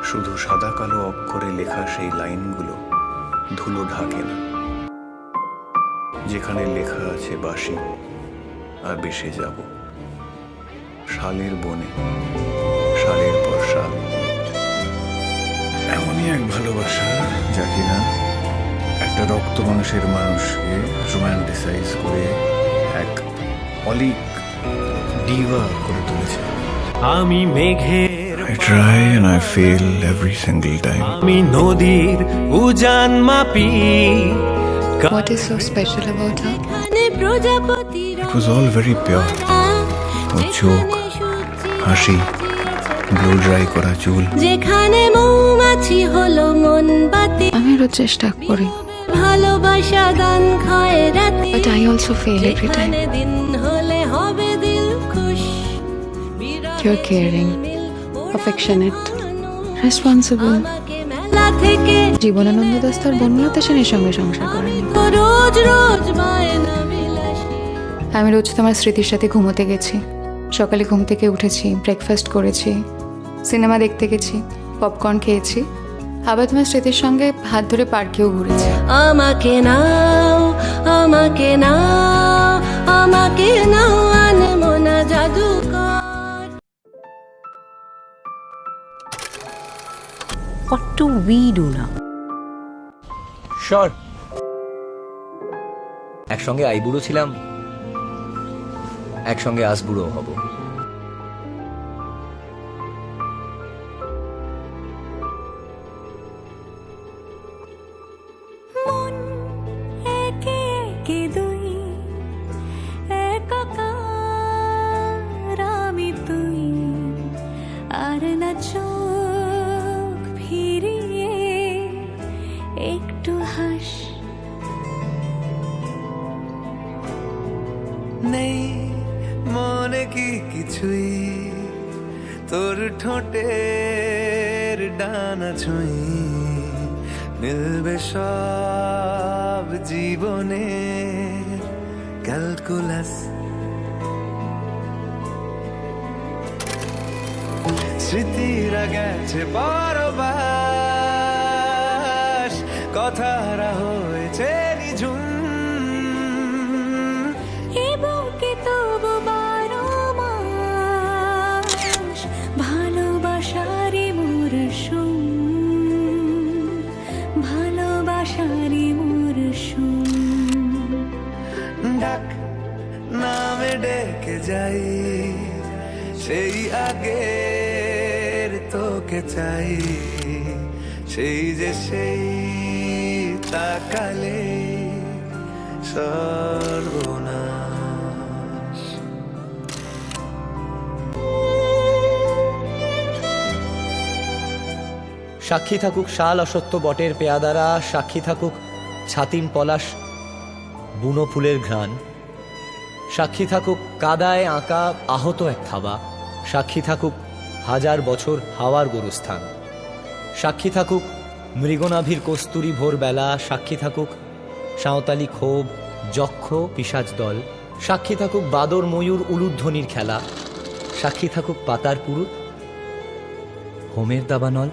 শুধু সাদা কালো অক্ষরে লেখা সেই লাইনগুলো ধুলো ঢাকে না। যেখানে লেখা আছে বাসি আর বেসে যাব শালের বনে, শালের পর শাল। এমনই এক ভালোবাসা যা কিনা একটা রক্ত মাংসের মানুষকে রোম্যান্টিসাইজ করে এক অলিক ডিভা করে তুলেছে। আমি মেঘের I try and I fail every single time. আমি নদীর উজান মাপি। What is so special about her? It was all very pure. ওর চোখ, হাসি, ব্লো ড্রাই করা চুল। যেখানে মৌমাছি হলো মন বাতি, আমি আরো চেষ্টা করি, ভালোবাসা গান খায় রাতে, but I also fail every time. দিন হলে হবে দিল খুশ। You're caring, affectionate, responsible. মেলা থেকে জীবনানন্দ দাস তার বন্যলতা সেনের সঙ্গে সংসার করেনি। রোজ রোজ বায়না বিলাসী। আমি রোজ তোমার স্মৃতির সাথে ঘুমোতে গেছি, সকালে ঘুম থেকে উঠেছি, ব্রেকফাস্ট করেছি, সিনেমা দেখতে গেছি, পপকর্ন খেয়েছি, আবার তোমার স্মৃতির সঙ্গে হাত ধরে পার্কেও ঘুরেছি। আমাকে নাও, আমাকে নাও, আমাকে নাও, আনমনা জাদুকর। What do we do now? Sure. একসঙ্গে আইবুড়ো ছিলাম, একসঙ্গে আসবুড়ো হব। মন একে একে দুই, একাকার আমি তুই, আর না চোখ ফিরিয়ে একটু হাস। নেই মনে কি কিছুই, তোর ঠোঁটের ডানা ছুঁই, মিলবে সব জীবনে ক্যালকুলাস। স্মৃতিরা গেছে পরবাস, কথারা হয়েছে নিঝুম। বুকে তবু 12 মাস ভালোবাসারি মরশুম, ভালোবাসারি মরশুম। ডাক নামে ডেকে যাই, সেই আগের তোকে চাই, সেই যে সেই তাকালে সর্বনাশ। সাক্ষী থাকুক শাল অসত্য বটের পেয়াদারা, সাক্ষী থাকুক ছাতিম পলাশ বুনো ফুলের ঘ্রাণ, সাক্ষী থাকুক কাদায় আঁকা আহত এক থাবা, সাক্ষী থাকুক হাজার বছর হাওয়ার গোরস্থান, সাক্ষী থাকুক মৃগনাভির কস্তুরী ভোরবেলা, সাক্ষী থাকুক সাঁওতালি ক্ষোভ যক্ষ পিশাচ দল, সাক্ষী থাকুক বাদর ময়ূর উলুধ্বনির খেলা, সাক্ষী থাকুক পাতার পুরুত হোমের দাবানল।